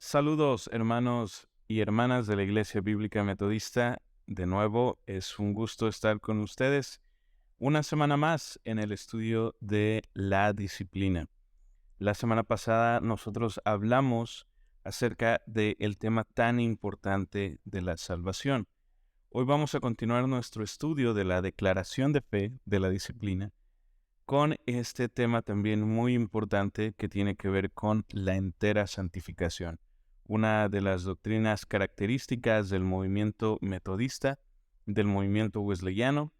Saludos, hermanos y hermanas de la Iglesia Bíblica Metodista. De nuevo, es un gusto estar con ustedes una semana más en el estudio de la disciplina. La semana pasada nosotros hablamos acerca del tema tan importante de la salvación. Hoy vamos a continuar nuestro estudio de la declaración de fe de la disciplina con este tema también muy importante que tiene que ver con la entera santificación, una de las doctrinas características del movimiento metodista, del movimiento wesleyano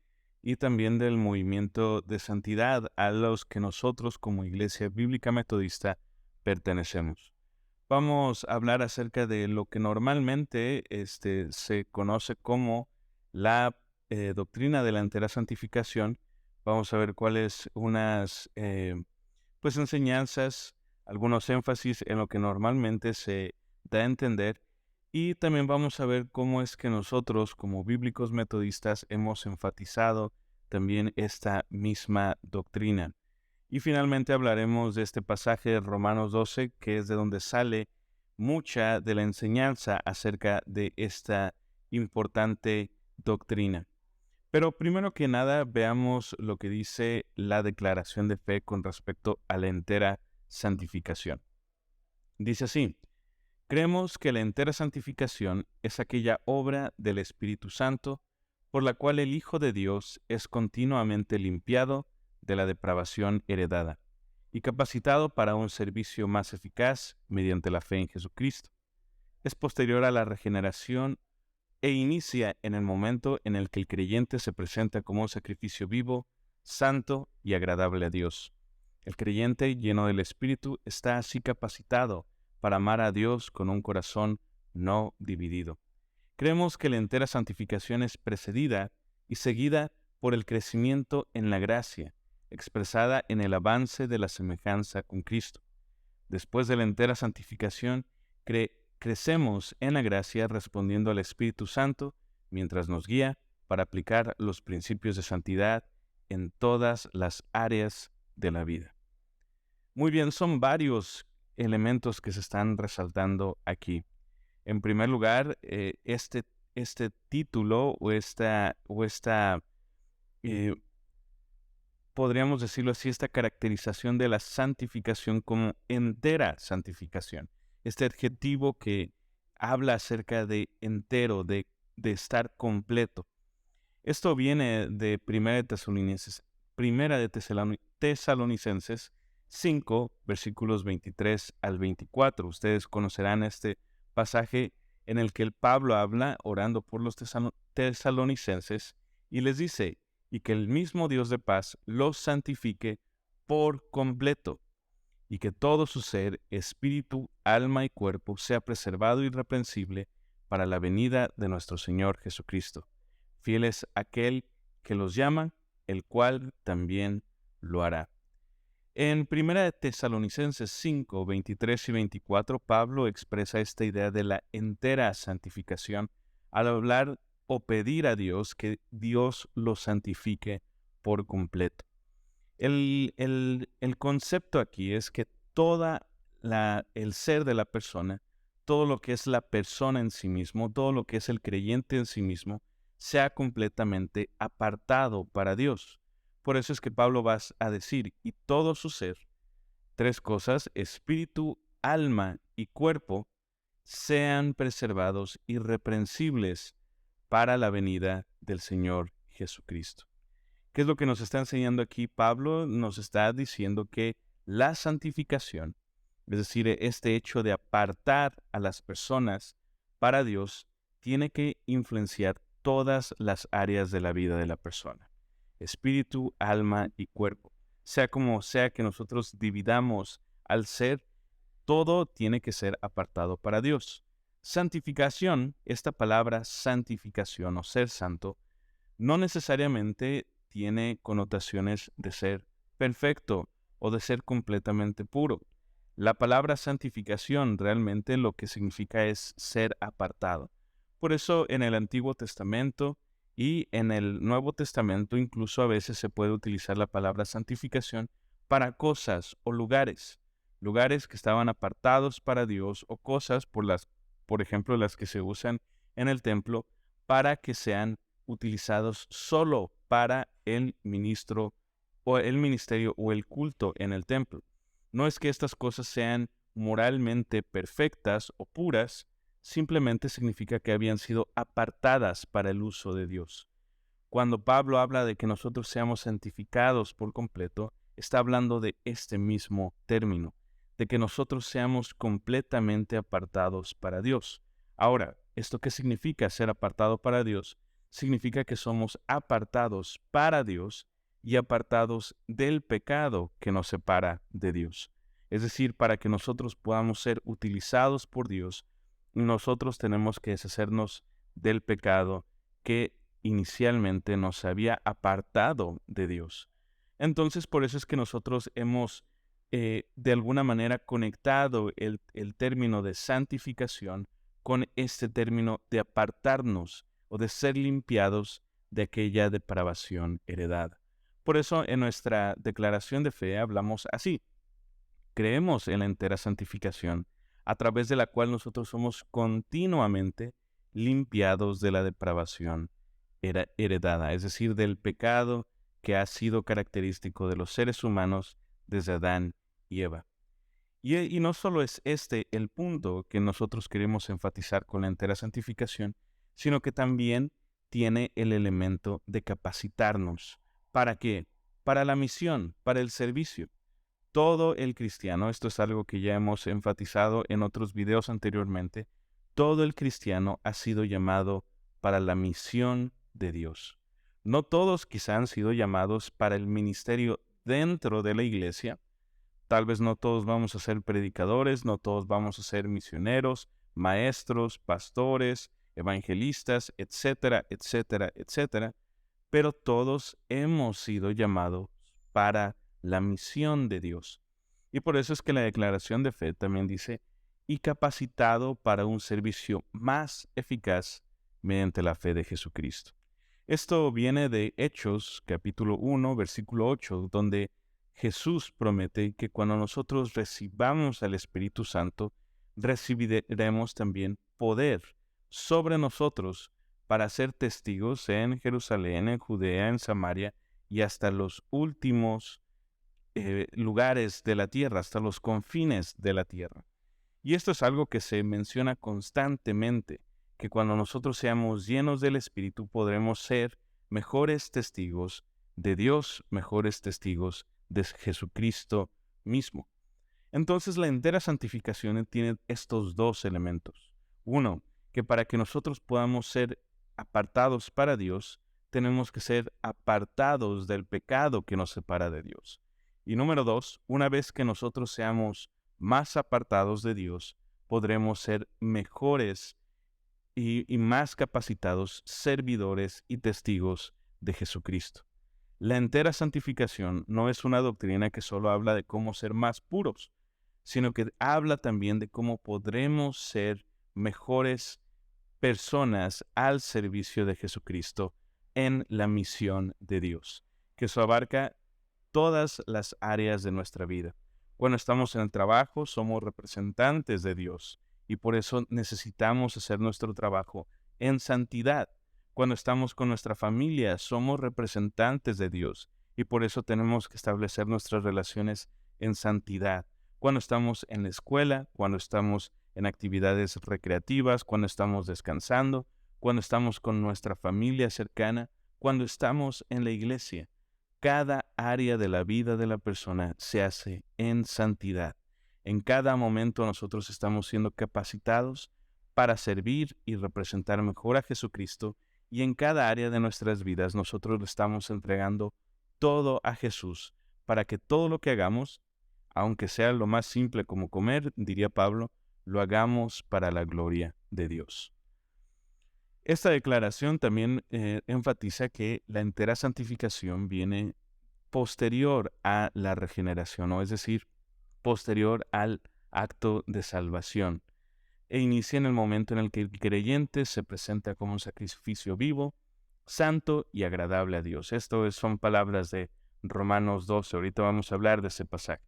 y también del movimiento de santidad a los que nosotros como Iglesia Bíblica Metodista pertenecemos. Vamos a hablar acerca de lo que normalmente se conoce como la doctrina de la entera santificación. Vamos a ver cuáles unas enseñanzas, algunos énfasis en lo que normalmente se da a entender, y también vamos a ver cómo es que nosotros como bíblicos metodistas hemos enfatizado también esta misma doctrina. Y finalmente hablaremos de este pasaje de Romanos 12, que es de donde sale mucha de la enseñanza acerca de esta importante doctrina. Pero primero que nada, veamos lo que dice la declaración de fe con respecto a la entera santificación. Dice así: creemos que la entera santificación es aquella obra del Espíritu Santo por la cual el Hijo de Dios es continuamente limpiado de la depravación heredada y capacitado para un servicio más eficaz mediante la fe en Jesucristo. Es posterior a la regeneración e inicia en el momento en el que el creyente se presenta como un sacrificio vivo, santo y agradable a Dios. El creyente, lleno del Espíritu, está así capacitado para amar a Dios con un corazón no dividido. Creemos que la entera santificación es precedida y seguida por el crecimiento en la gracia, expresada en el avance de la semejanza con Cristo. Después de la entera santificación, crecemos en la gracia respondiendo al Espíritu Santo mientras nos guía para aplicar los principios de santidad en todas las áreas de la vida. Muy bien, son varios elementos que se están resaltando aquí. En primer lugar, este título o esta eh, podríamos decirlo así, esta caracterización de la santificación como entera santificación. Este adjetivo que habla acerca de entero, de estar completo. Esto viene de Primera de Tesalonicenses 5, versículos 23 al 24. Ustedes conocerán este pasaje en el que el Pablo habla orando por los tesalonicenses y les dice: y que el mismo Dios de paz los santifique por completo, y que todo su ser, espíritu, alma y cuerpo sea preservado irreprensible para la venida de nuestro Señor Jesucristo. Fiel es aquel que los llama, el cual también lo hará. En 1 Tesalonicenses 5, 23 y 24, Pablo expresa esta idea de la entera santificación al hablar o pedir a Dios que Dios lo santifique por completo. El concepto aquí es que el ser de la persona, todo lo que es la persona en sí mismo, todo lo que es el creyente en sí mismo, sea completamente apartado para Dios. Por eso es que Pablo va a decir: y todo su ser, tres cosas, espíritu, alma y cuerpo, sean preservados irreprensibles para la venida del Señor Jesucristo. ¿Qué es lo que nos está enseñando aquí Pablo? Nos está diciendo que la santificación, es decir, este hecho de apartar a las personas para Dios, tiene que influenciar todas las áreas de la vida de la persona: espíritu, alma y cuerpo. Sea como sea que nosotros dividamos al ser, todo tiene que ser apartado para Dios. Santificación, esta palabra santificación o ser santo, no necesariamente tiene connotaciones de ser perfecto o de ser completamente puro. La palabra santificación realmente lo que significa es ser apartado. Por eso en el Antiguo Testamento y en el Nuevo Testamento incluso a veces se puede utilizar la palabra santificación para cosas o lugares. lugares que estaban apartados para Dios o cosas por ejemplo, las que se usan en el templo para que sean utilizados solo para el ministro o el ministerio o el culto en el templo. No es que estas cosas sean moralmente perfectas o puras, simplemente significa que habían sido apartadas para el uso de Dios. Cuando Pablo habla de que nosotros seamos santificados por completo, está hablando de este mismo término, de que nosotros seamos completamente apartados para Dios. Ahora, ¿esto qué significa ser apartado para Dios? Significa que somos apartados para Dios y apartados del pecado que nos separa de Dios. Es decir, para que nosotros podamos ser utilizados por Dios, nosotros tenemos que deshacernos del pecado que inicialmente nos había apartado de Dios. Entonces, por eso es que nosotros hemos de alguna manera conectado el término de santificación con este término de apartarnos o de ser limpiados de aquella depravación heredada. Por eso en nuestra declaración de fe hablamos así: creemos en la entera santificación, a través de la cual nosotros somos continuamente limpiados de la depravación heredada, es decir, del pecado que ha sido característico de los seres humanos desde Adán y Eva. Y no solo es este el punto que nosotros queremos enfatizar con la entera santificación, sino que también tiene el elemento de capacitarnos. ¿Para qué? Para la misión, para el servicio. Todo el cristiano, esto es algo que ya hemos enfatizado en otros videos anteriormente, todo el cristiano ha sido llamado para la misión de Dios. No todos quizá han sido llamados para el ministerio dentro de la iglesia. Tal vez no todos vamos a ser predicadores, no todos vamos a ser misioneros, maestros, pastores, evangelistas, etcétera, etcétera, etcétera. Pero todos hemos sido llamados para la misión de Dios. Y por eso es que la declaración de fe también dice: y capacitado para un servicio más eficaz mediante la fe de Jesucristo. Esto viene de Hechos, capítulo 1, versículo 8, donde Jesús promete que cuando nosotros recibamos al Espíritu Santo, recibiremos también poder sobre nosotros para ser testigos en Jerusalén, en Judea, en Samaria y hasta los últimos lugares de la tierra, hasta los confines de la tierra. Y esto es algo que se menciona constantemente, que cuando nosotros seamos llenos del Espíritu podremos ser mejores testigos de Dios, mejores testigos de Jesucristo mismo. Entonces la entera santificación tiene estos dos elementos. Uno, que para que nosotros podamos ser apartados para Dios, tenemos que ser apartados del pecado que nos separa de Dios. Y número dos, una vez que nosotros seamos más apartados de Dios, podremos ser mejores y más capacitados servidores y testigos de Jesucristo. La entera santificación no es una doctrina que solo habla de cómo ser más puros, sino que habla también de cómo podremos ser mejores personas al servicio de Jesucristo en la misión de Dios, que eso abarca todas las áreas de nuestra vida. Cuando estamos en el trabajo, somos representantes de Dios y por eso necesitamos hacer nuestro trabajo en santidad. Cuando estamos con nuestra familia, somos representantes de Dios y por eso tenemos que establecer nuestras relaciones en santidad. Cuando estamos en la escuela, cuando estamos en actividades recreativas, cuando estamos descansando, cuando estamos con nuestra familia cercana, cuando estamos en la iglesia. Cada área de la vida de la persona se hace en santidad. En cada momento nosotros estamos siendo capacitados para servir y representar mejor a Jesucristo, y en cada área de nuestras vidas nosotros le estamos entregando todo a Jesús para que todo lo que hagamos, aunque sea lo más simple como comer, diría Pablo, lo hagamos para la gloria de Dios. Esta declaración también enfatiza que la entera santificación viene posterior a la regeneración, o es decir, posterior al acto de salvación, e inicia en el momento en el que el creyente se presenta como un sacrificio vivo, santo y agradable a Dios. Esto son palabras de Romanos 12. Ahorita vamos a hablar de ese pasaje.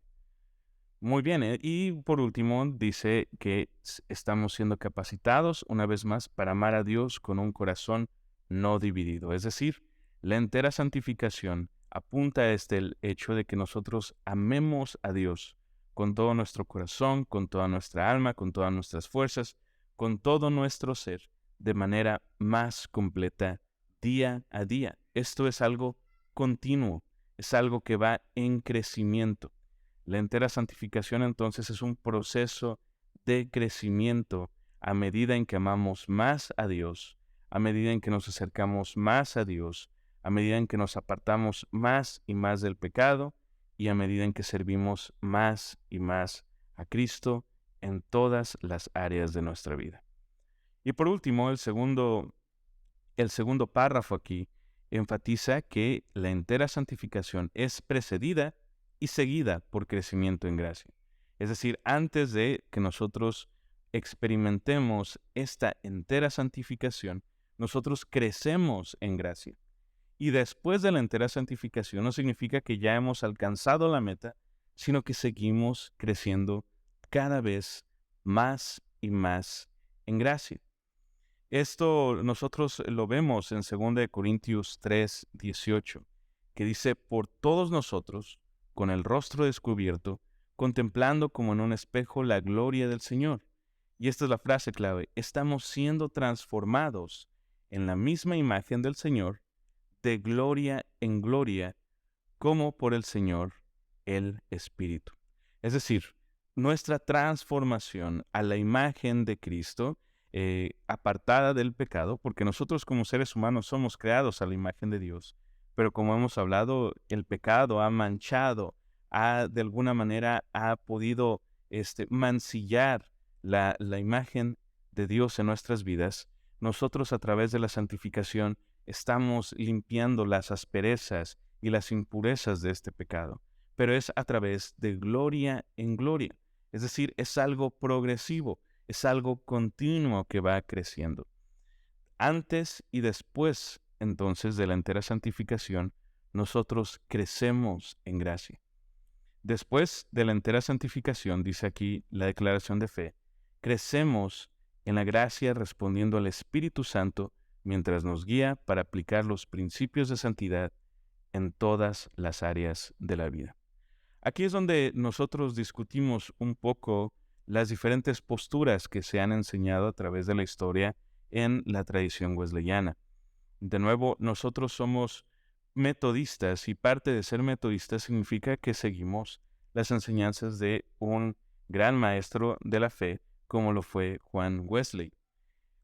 Muy bien, y por último dice que estamos siendo capacitados una vez más para amar a Dios con un corazón no dividido. Es decir, la entera santificación apunta a el hecho de que nosotros amemos a Dios con todo nuestro corazón, con toda nuestra alma, con todas nuestras fuerzas, con todo nuestro ser, de manera más completa día a día. Esto es algo continuo, es algo que va en crecimiento. La entera santificación entonces es un proceso de crecimiento a medida en que amamos más a Dios, a medida en que nos acercamos más a Dios, a medida en que nos apartamos más y más del pecado y a medida en que servimos más y más a Cristo en todas las áreas de nuestra vida. Y por último, el segundo párrafo aquí enfatiza que la entera santificación es precedida y seguida por crecimiento en gracia. Es decir, antes de que nosotros experimentemos esta entera santificación, nosotros crecemos en gracia. Y después de la entera santificación no significa que ya hemos alcanzado la meta, sino que seguimos creciendo cada vez más y más en gracia. Esto nosotros lo vemos en 2 Corintios 3:18, que dice, por todos nosotros, con el rostro descubierto, contemplando como en un espejo la gloria del Señor. Y esta es la frase clave, estamos siendo transformados en la misma imagen del Señor, de gloria en gloria, como por el Señor el Espíritu. Es decir, nuestra transformación a la imagen de Cristo, apartada del pecado, porque nosotros como seres humanos somos creados a la imagen de Dios, pero como hemos hablado, el pecado ha manchado, de alguna manera ha podido mancillar la imagen de Dios en nuestras vidas. Nosotros a través de la santificación estamos limpiando las asperezas y las impurezas de este pecado, pero es a través de gloria en gloria. Es decir, es algo progresivo, es algo continuo que va creciendo. Antes y después, entonces, de la entera santificación, nosotros crecemos en gracia. Después de la entera santificación, dice aquí la declaración de fe, crecemos en la gracia respondiendo al Espíritu Santo mientras nos guía para aplicar los principios de santidad en todas las áreas de la vida. Aquí es donde nosotros discutimos un poco las diferentes posturas que se han enseñado a través de la historia en la tradición wesleyana. De nuevo, nosotros somos metodistas y parte de ser metodistas significa que seguimos las enseñanzas de un gran maestro de la fe como lo fue Juan Wesley.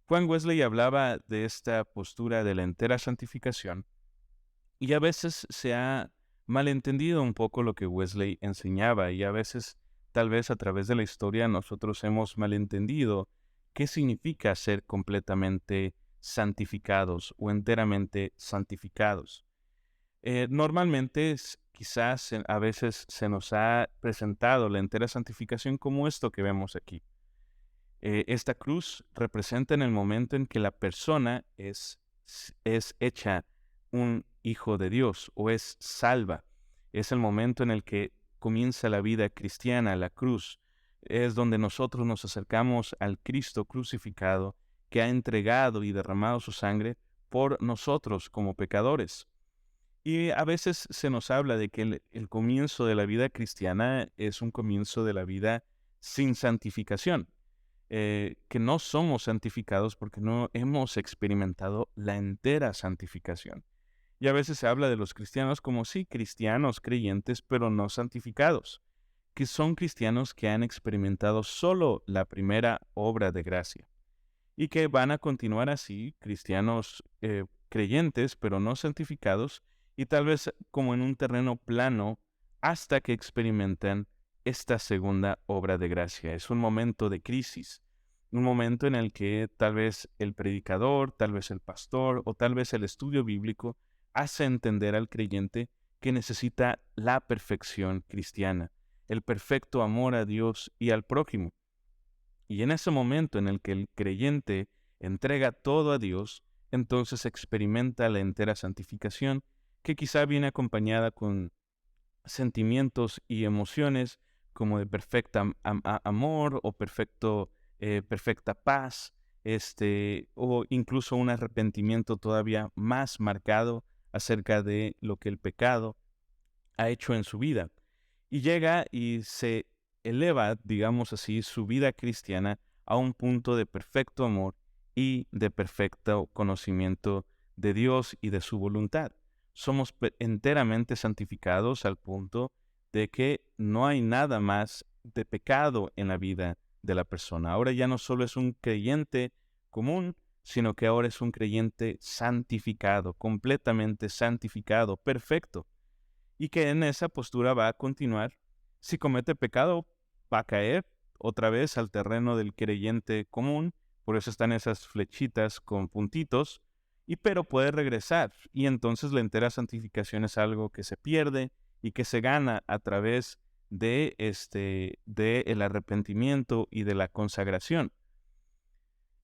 Juan Wesley hablaba de esta postura de la entera santificación y a veces se ha malentendido un poco lo que Wesley enseñaba y a veces, tal vez a través de la historia, nosotros hemos malentendido qué significa ser completamente santificados o enteramente santificados. Normalmente, quizás a veces se nos ha presentado la entera santificación como esto que vemos aquí. Esta cruz representa en el momento en que la persona es hecha un hijo de Dios o es salva. Es el momento en el que comienza la vida cristiana, la cruz. Es donde nosotros nos acercamos al Cristo crucificado que ha entregado y derramado su sangre por nosotros como pecadores. Y a veces se nos habla de que el comienzo de la vida cristiana es un comienzo de la vida sin santificación, que no somos santificados porque no hemos experimentado la entera santificación. Y a veces se habla de los cristianos como sí, cristianos, creyentes, pero no santificados, que son cristianos que han experimentado solo la primera obra de gracia y que van a continuar así, cristianos creyentes, pero no santificados, y tal vez como en un terreno plano, hasta que experimenten esta segunda obra de gracia. Es un momento de crisis, un momento en el que tal vez el predicador, tal vez el pastor o tal vez el estudio bíblico hace entender al creyente que necesita la perfección cristiana, el perfecto amor a Dios y al prójimo. Y en ese momento en el que el creyente entrega todo a Dios, entonces experimenta la entera santificación, que quizá viene acompañada con sentimientos y emociones como de perfecta amor o perfecta paz, o incluso un arrepentimiento todavía más marcado acerca de lo que el pecado ha hecho en su vida. Y llega y se eleva, digamos así, su vida cristiana a un punto de perfecto amor y de perfecto conocimiento de Dios y de su voluntad. Somos enteramente santificados al punto de que no hay nada más de pecado en la vida de la persona. Ahora ya no solo es un creyente común, sino que ahora es un creyente santificado, completamente santificado, perfecto, y que en esa postura va a continuar. Si comete pecado, va a caer otra vez al terreno del creyente común, por eso están esas flechitas con puntitos, pero puede regresar, y entonces la entera santificación es algo que se pierde y que se gana a través de el arrepentimiento y de la consagración.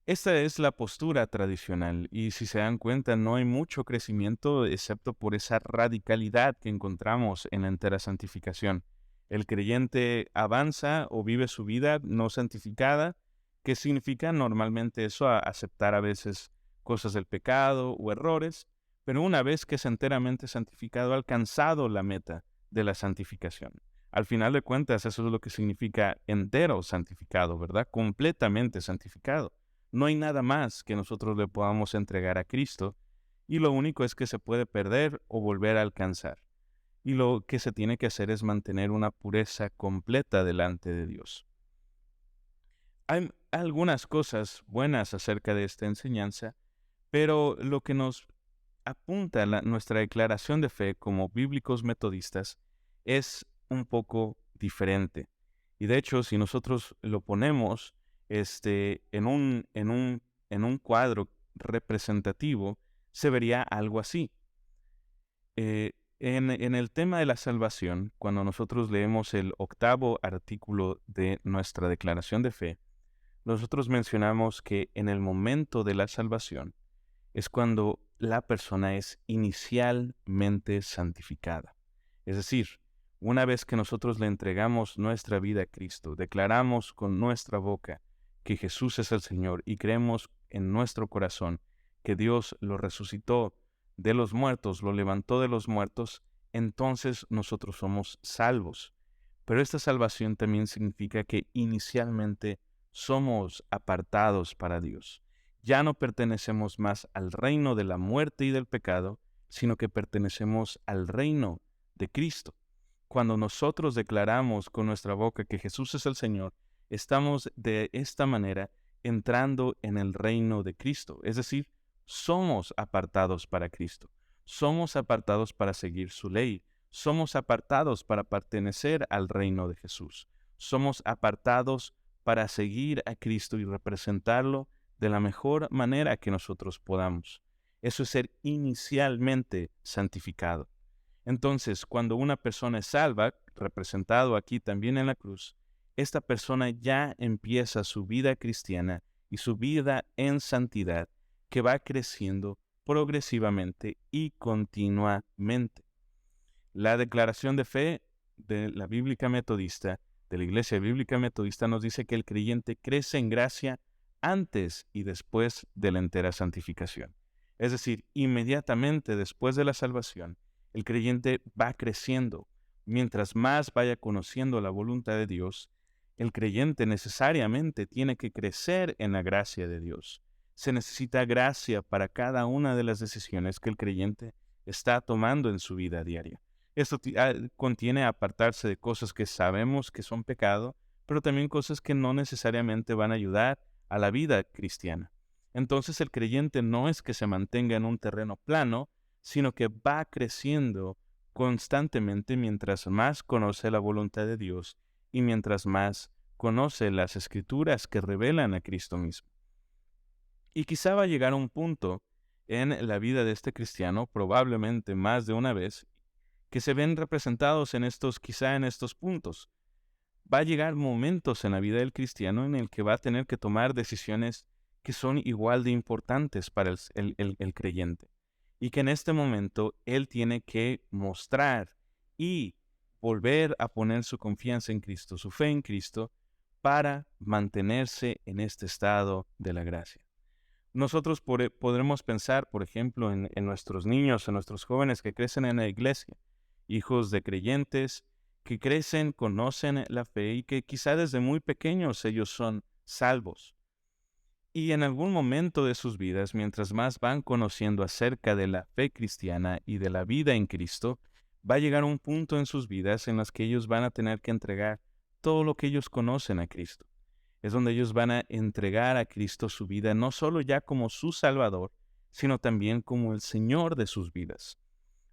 Esta es la postura tradicional y si se dan cuenta no hay mucho crecimiento excepto por esa radicalidad que encontramos en la entera santificación. El creyente avanza o vive su vida no santificada, que significa normalmente eso, aceptar a veces cosas del pecado o errores, pero una vez que es enteramente santificado, ha alcanzado la meta de la santificación. Al final de cuentas, eso es lo que significa entero santificado, ¿verdad? Completamente santificado. No hay nada más que nosotros le podamos entregar a Cristo y lo único es que se puede perder o volver a alcanzar. Y lo que se tiene que hacer es mantener una pureza completa delante de Dios. Hay algunas cosas buenas acerca de esta enseñanza, pero lo que nos apunta nuestra declaración de fe como bíblicos metodistas es un poco diferente. Y de hecho, si nosotros lo ponemos en un cuadro representativo, se vería algo así. En el tema de la salvación, cuando nosotros leemos el 8º artículo de nuestra declaración de fe, nosotros mencionamos que en el momento de la salvación es cuando la persona es inicialmente santificada. Es decir, una vez que nosotros le entregamos nuestra vida a Cristo, declaramos con nuestra boca que Jesús es el Señor y creemos en nuestro corazón que Dios lo resucitó de los muertos, lo levantó de los muertos, entonces nosotros somos salvos. Pero esta salvación también significa que inicialmente somos apartados para Dios. Ya no pertenecemos más al reino de la muerte y del pecado, sino que pertenecemos al reino de Cristo. Cuando nosotros declaramos con nuestra boca que Jesús es el Señor, estamos de esta manera entrando en el reino de Cristo. Es decir, somos apartados para Cristo. Somos apartados para seguir su ley. Somos apartados para pertenecer al reino de Jesús. Somos apartados para seguir a Cristo y representarlo de la mejor manera que nosotros podamos. Eso es ser inicialmente santificado. Entonces, cuando una persona es salva, representado aquí también en la cruz, esta persona ya empieza su vida cristiana y su vida en santidad, que va creciendo progresivamente y continuamente. La declaración de fe de la Bíblica Metodista, de la Iglesia Bíblica Metodista, nos dice que el creyente crece en gracia antes y después de la entera santificación. Es decir, inmediatamente después de la salvación, el creyente va creciendo. Mientras más vaya conociendo la voluntad de Dios, el creyente necesariamente tiene que crecer en la gracia de Dios. Se necesita gracia para cada una de las decisiones que el creyente está tomando en su vida diaria. Esto contiene apartarse de cosas que sabemos que son pecado, pero también cosas que no necesariamente van a ayudar a la vida cristiana. Entonces el creyente no es que se mantenga en un terreno plano, sino que va creciendo constantemente mientras más conoce la voluntad de Dios y mientras más conoce las Escrituras que revelan a Cristo mismo. Y quizá va a llegar a un punto en la vida de este cristiano, probablemente más de una vez, que se ven representados quizá en estos puntos. Va a llegar momentos en la vida del cristiano en el que va a tener que tomar decisiones que son igual de importantes para el creyente. Y que en este momento él tiene que mostrar y volver a poner su confianza en Cristo, su fe en Cristo, para mantenerse en este estado de la gracia. Nosotros podremos pensar, por ejemplo, en nuestros niños, en nuestros jóvenes que crecen en la iglesia, hijos de creyentes que crecen, conocen la fe y que quizá desde muy pequeños ellos son salvos. Y en algún momento de sus vidas, mientras más van conociendo acerca de la fe cristiana y de la vida en Cristo, va a llegar un punto en sus vidas en las que ellos van a tener que entregar todo lo que ellos conocen a Cristo. Es donde ellos van a entregar a Cristo su vida, no solo ya como su Salvador, sino también como el Señor de sus vidas.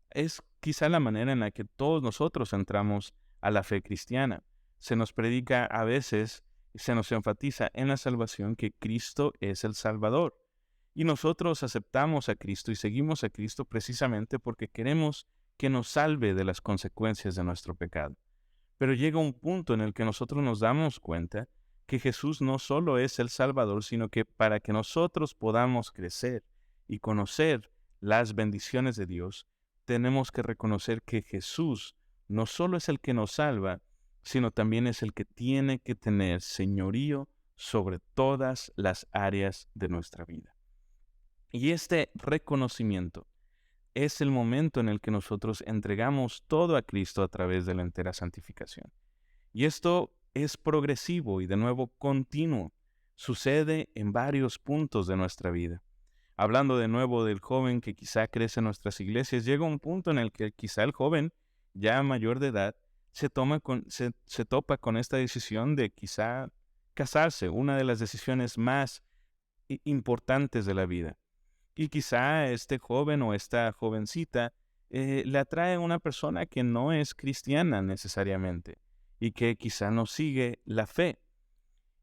Es quizá la manera en la que todos nosotros entramos a la fe cristiana. Se nos predica a veces, se nos enfatiza en la salvación que Cristo es el Salvador. Y nosotros aceptamos a Cristo y seguimos a Cristo precisamente porque queremos que nos salve de las consecuencias de nuestro pecado. Pero llega un punto en el que nosotros nos damos cuenta que Jesús no solo es el Salvador, sino que para que nosotros podamos crecer y conocer las bendiciones de Dios, tenemos que reconocer que Jesús no solo es el que nos salva, sino también es el que tiene que tener señorío sobre todas las áreas de nuestra vida. Y este reconocimiento es el momento en el que nosotros entregamos todo a Cristo a través de la entera santificación. Y esto es progresivo y de nuevo continuo. Sucede en varios puntos de nuestra vida. Hablando de nuevo del joven que quizá crece en nuestras iglesias, llega un punto en el que quizá el joven, ya mayor de edad, se topa con esta decisión de quizá casarse, una de las decisiones más importantes de la vida. Y quizá este joven o esta jovencita le atrae a una persona que no es cristiana necesariamente y que quizá no sigue la fe.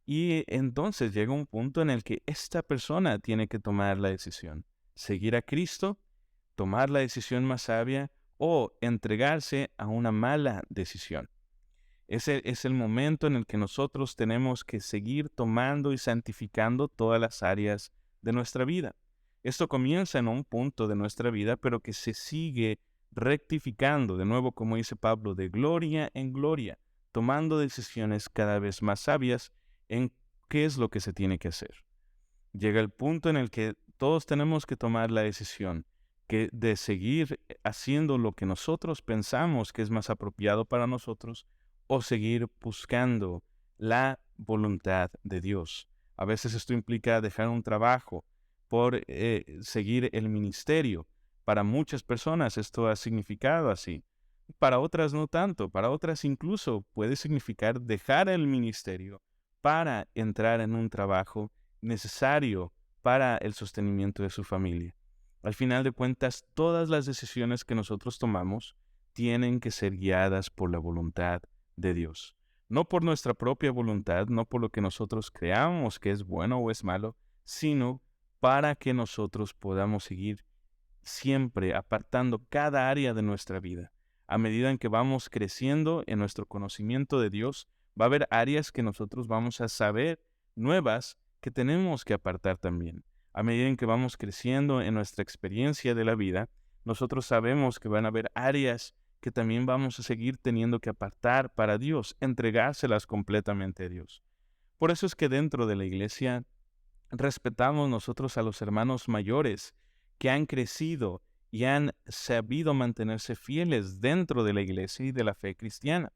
Y entonces llega un punto en el que esta persona tiene que tomar la decisión. Seguir a Cristo, tomar la decisión más sabia o entregarse a una mala decisión. Ese es el momento en el que nosotros tenemos que seguir tomando y santificando todas las áreas de nuestra vida. Esto comienza en un punto de nuestra vida, pero que se sigue rectificando, de nuevo, como dice Pablo, de gloria en gloria, tomando decisiones cada vez más sabias en qué es lo que se tiene que hacer. Llega el punto en el que todos tenemos que tomar la decisión de seguir haciendo lo que nosotros pensamos que es más apropiado para nosotros o seguir buscando la voluntad de Dios. A veces esto implica dejar un trabajo por seguir el ministerio. Para muchas personas esto ha significado así. Para otras no tanto. Para otras incluso puede significar dejar el ministerio para entrar en un trabajo necesario para el sostenimiento de su familia. Al final de cuentas, todas las decisiones que nosotros tomamos tienen que ser guiadas por la voluntad de Dios. No por nuestra propia voluntad, no por lo que nosotros creamos que es bueno o es malo, sino para que nosotros podamos seguir siempre apartando cada área de nuestra vida. A medida en que vamos creciendo en nuestro conocimiento de Dios, va a haber áreas que nosotros vamos a saber nuevas que tenemos que apartar también. A medida en que vamos creciendo en nuestra experiencia de la vida, nosotros sabemos que van a haber áreas que también vamos a seguir teniendo que apartar para Dios, entregárselas completamente a Dios. Por eso es que dentro de la iglesia respetamos nosotros a los hermanos mayores que han crecido y han sabido mantenerse fieles dentro de la iglesia y de la fe cristiana.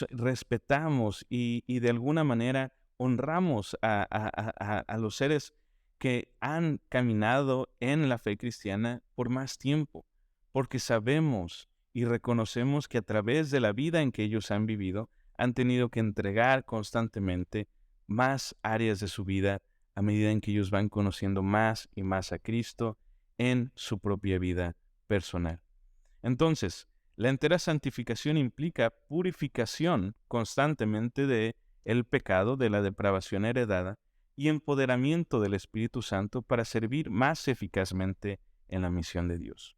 Respetamos y de alguna manera honramos a los seres que han caminado en la fe cristiana por más tiempo, porque sabemos y reconocemos que a través de la vida en que ellos han vivido, han tenido que entregar constantemente más áreas de su vida a medida en que ellos van conociendo más y más a Cristo en su propia vida personal. Entonces, la entera santificación implica purificación constantemente de el pecado, de la depravación heredada, y empoderamiento del Espíritu Santo para servir más eficazmente en la misión de Dios.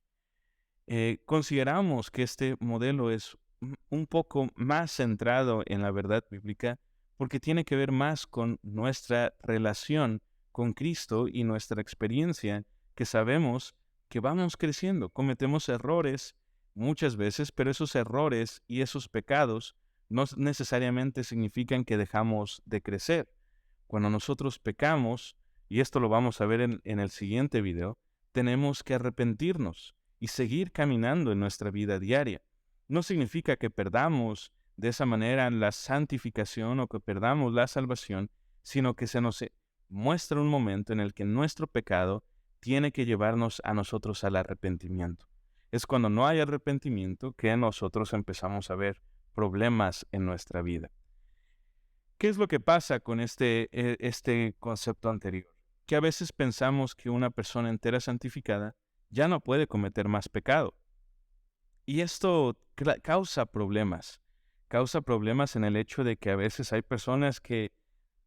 Consideramos que este modelo es un poco más centrado en la verdad bíblica porque tiene que ver más con nuestra relación con Cristo y nuestra experiencia, que sabemos que vamos creciendo, cometemos errores muchas veces, pero esos errores y esos pecados no necesariamente significan que dejamos de crecer. Cuando nosotros pecamos, y esto lo vamos a ver en el siguiente video, tenemos que arrepentirnos y seguir caminando en nuestra vida diaria. No significa que perdamos de esa manera la santificación o que perdamos la salvación, sino que se nos muestra un momento en el que nuestro pecado tiene que llevarnos a nosotros al arrepentimiento. Es cuando no hay arrepentimiento que nosotros empezamos a ver problemas en nuestra vida. ¿Qué es lo que pasa con este concepto anterior? Que a veces pensamos que una persona entera santificada ya no puede cometer más pecado. Y esto causa problemas. Causa problemas en el hecho de que a veces hay personas que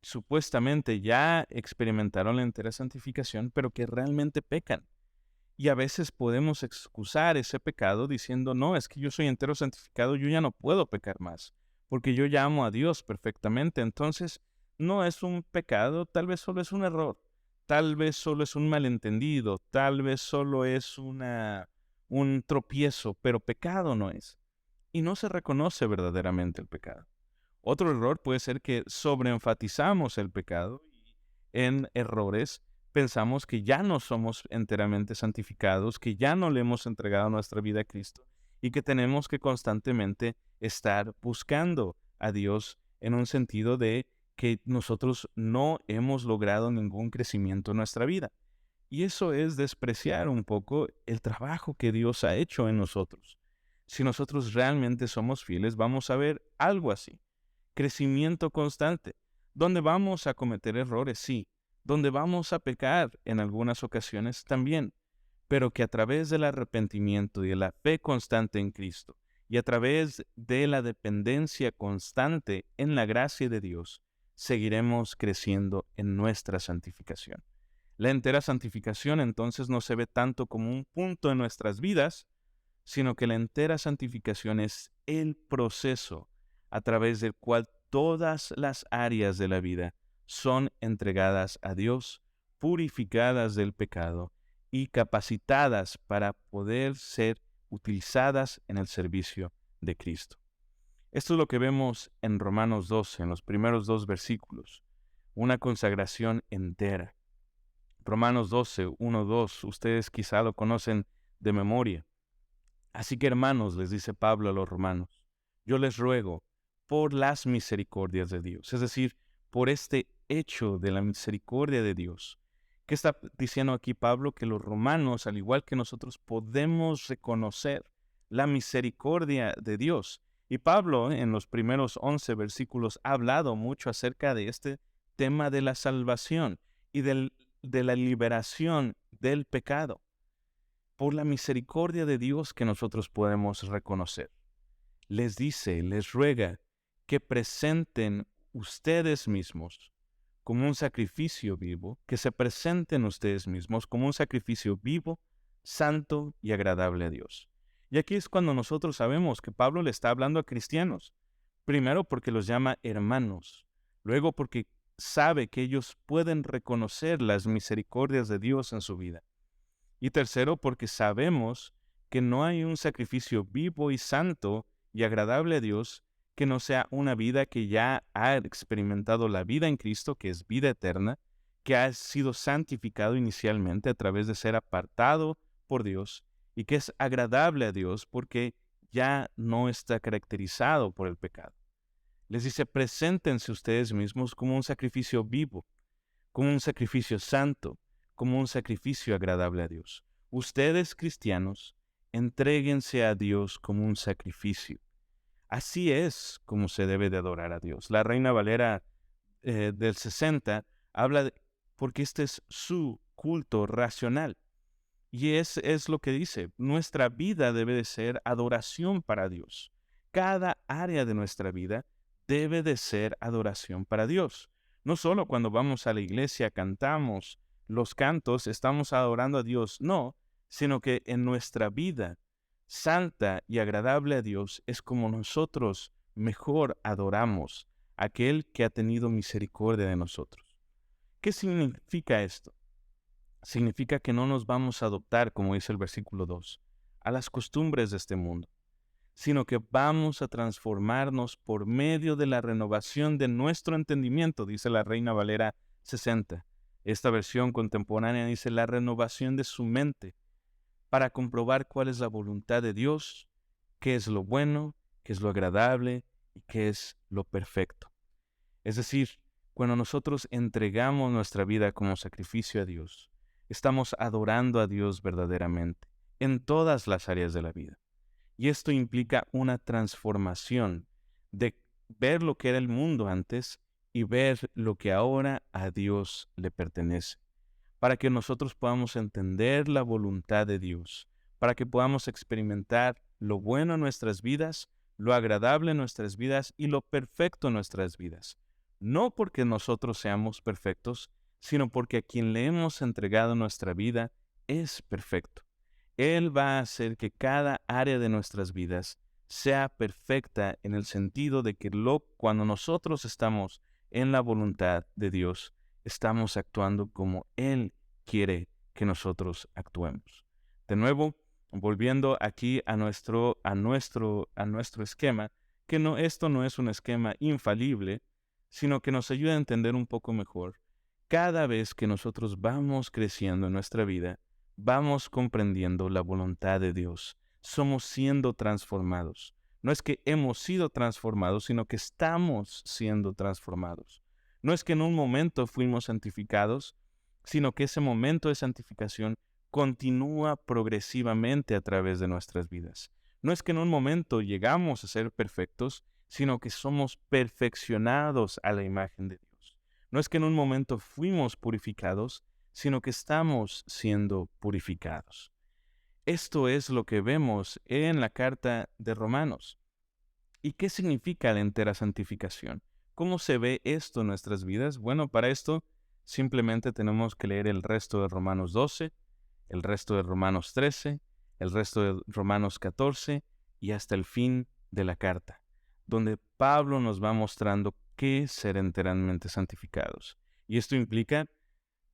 supuestamente ya experimentaron la entera santificación, pero que realmente pecan. Y a veces podemos excusar ese pecado diciendo, no, es que yo soy entero santificado, yo ya no puedo pecar más, porque yo ya amo a Dios perfectamente. Entonces, no es un pecado, tal vez solo es un error, tal vez solo es un malentendido, tal vez solo es un tropiezo, pero pecado no es. Y no se reconoce verdaderamente el pecado. Otro error puede ser que sobreenfatizamos el pecado y en errores pensamos que ya no somos enteramente santificados, que ya no le hemos entregado nuestra vida a Cristo y que tenemos que constantemente estar buscando a Dios en un sentido de que nosotros no hemos logrado ningún crecimiento en nuestra vida. Y eso es despreciar un poco el trabajo que Dios ha hecho en nosotros. Si nosotros realmente somos fieles, vamos a ver algo así. Crecimiento constante, donde vamos a cometer errores, sí, donde vamos a pecar en algunas ocasiones también, pero que a través del arrepentimiento y de la fe constante en Cristo y a través de la dependencia constante en la gracia de Dios, seguiremos creciendo en nuestra santificación. La entera santificación entonces no se ve tanto como un punto en nuestras vidas, sino que la entera santificación es el proceso a través del cual todas las áreas de la vida son entregadas a Dios, purificadas del pecado y capacitadas para poder ser utilizadas en el servicio de Cristo. Esto es lo que vemos en Romanos 12, en los primeros 2 versículos, una consagración entera. Romanos 12, 1, 2, ustedes quizá lo conocen de memoria. Así que hermanos, les dice Pablo a los romanos, yo les ruego por las misericordias de Dios, es decir, por este hecho de la misericordia de Dios. ¿Qué está diciendo aquí Pablo? Que los romanos, al igual que nosotros, podemos reconocer la misericordia de Dios. Y Pablo, en los primeros 11 versículos, ha hablado mucho acerca de este tema de la salvación y de la liberación del pecado. Por la misericordia de Dios que nosotros podemos reconocer. Les dice, les ruega que presenten ustedes mismos como un sacrificio vivo, que se presenten ustedes mismos como un sacrificio vivo, santo y agradable a Dios. Y aquí es cuando nosotros sabemos que Pablo le está hablando a cristianos. Primero porque los llama hermanos, luego porque sabe que ellos pueden reconocer las misericordias de Dios en su vida. Y tercero, porque sabemos que no hay un sacrificio vivo y santo y agradable a Dios que no sea una vida que ya ha experimentado la vida en Cristo, que es vida eterna, que ha sido santificado inicialmente a través de ser apartado por Dios y que es agradable a Dios porque ya no está caracterizado por el pecado. Les dice, preséntense ustedes mismos como un sacrificio vivo, como un sacrificio santo, como un sacrificio agradable a Dios. Ustedes, cristianos, entréguense a Dios como un sacrificio. Así es como se debe de adorar a Dios. La Reina Valera del 60 habla porque este es su culto racional. Y es lo que dice, nuestra vida debe de ser adoración para Dios. Cada área de nuestra vida debe de ser adoración para Dios. No solo cuando vamos a la iglesia, cantamos los cantos, estamos adorando a Dios, no, sino que en nuestra vida santa y agradable a Dios es como nosotros mejor adoramos a aquel que ha tenido misericordia de nosotros. ¿Qué significa esto? Significa que no nos vamos a adoptar, como dice el versículo 2, a las costumbres de este mundo, sino que vamos a transformarnos por medio de la renovación de nuestro entendimiento, dice la Reina Valera 60. Esta versión contemporánea dice la renovación de su mente, para comprobar cuál es la voluntad de Dios, qué es lo bueno, qué es lo agradable y qué es lo perfecto. Es decir, cuando nosotros entregamos nuestra vida como sacrificio a Dios, estamos adorando a Dios verdaderamente en todas las áreas de la vida. Y esto implica una transformación de ver lo que era el mundo antes y ver lo que ahora a Dios le pertenece, para que nosotros podamos entender la voluntad de Dios, para que podamos experimentar lo bueno en nuestras vidas, lo agradable en nuestras vidas y lo perfecto en nuestras vidas. No porque nosotros seamos perfectos, sino porque a quien le hemos entregado nuestra vida es perfecto. Él va a hacer que cada área de nuestras vidas sea perfecta en el sentido de que cuando nosotros estamos en la voluntad de Dios, estamos actuando como Él quiere que nosotros actuemos. De nuevo, volviendo aquí a nuestro esquema, que esto no es un esquema infalible, sino que nos ayuda a entender un poco mejor. Cada vez que nosotros vamos creciendo en nuestra vida, vamos comprendiendo la voluntad de Dios. Somos siendo transformados. No es que hemos sido transformados, sino que estamos siendo transformados. No es que en un momento fuimos santificados, sino que ese momento de santificación continúa progresivamente a través de nuestras vidas. No es que en un momento llegamos a ser perfectos, sino que somos perfeccionados a la imagen de Dios. No es que en un momento fuimos purificados, sino que estamos siendo purificados. Esto es lo que vemos en la carta de Romanos. ¿Y qué significa la entera santificación? ¿Cómo se ve esto en nuestras vidas? Bueno, para esto simplemente tenemos que leer el resto de Romanos 12, el resto de Romanos 13, el resto de Romanos 14 y hasta el fin de la carta, donde Pablo nos va mostrando qué es ser enteramente santificados. Y esto implica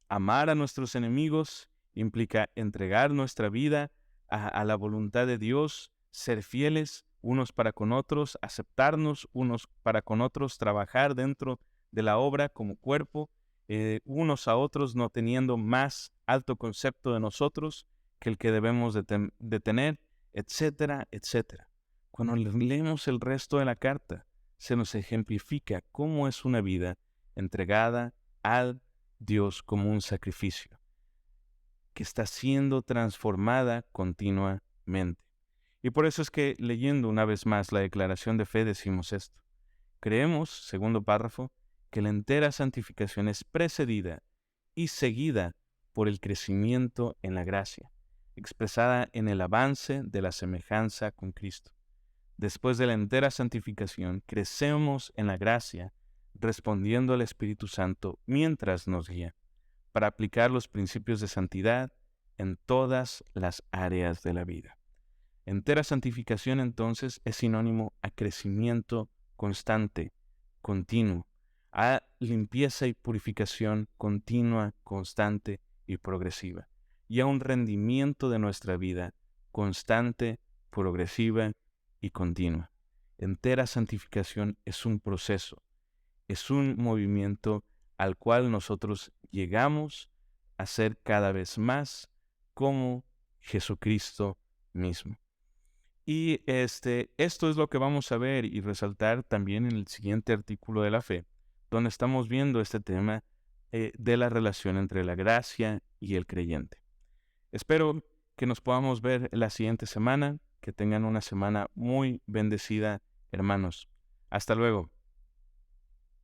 amar a nuestros enemigos, implica entregar nuestra vida a la voluntad de Dios, ser fieles unos para con otros, aceptarnos unos para con otros, trabajar dentro de la obra como cuerpo, unos a otros no teniendo más alto concepto de nosotros que el que debemos de tener, etcétera, etcétera. Cuando leemos el resto de la carta, se nos ejemplifica cómo es una vida entregada al Dios como un sacrificio, que está siendo transformada continuamente. Y por eso es que leyendo una vez más la declaración de fe decimos esto. Creemos, segundo párrafo, que la entera santificación es precedida y seguida por el crecimiento en la gracia, expresada en el avance de la semejanza con Cristo. Después de la entera santificación, crecemos en la gracia, respondiendo al Espíritu Santo mientras nos guía, para aplicar los principios de santidad en todas las áreas de la vida. Entera santificación, entonces, es sinónimo a crecimiento constante, continuo, a limpieza y purificación continua, constante y progresiva, y a un rendimiento de nuestra vida constante, progresiva y continua. Entera santificación es un proceso, es un movimiento al cual nosotros llegamos a ser cada vez más como Jesucristo mismo. Y esto es lo que vamos a ver y resaltar también en el siguiente artículo de la fe, donde estamos viendo este tema de la relación entre la gracia y el creyente. Espero que nos podamos ver la siguiente semana, que tengan una semana muy bendecida, hermanos. Hasta luego.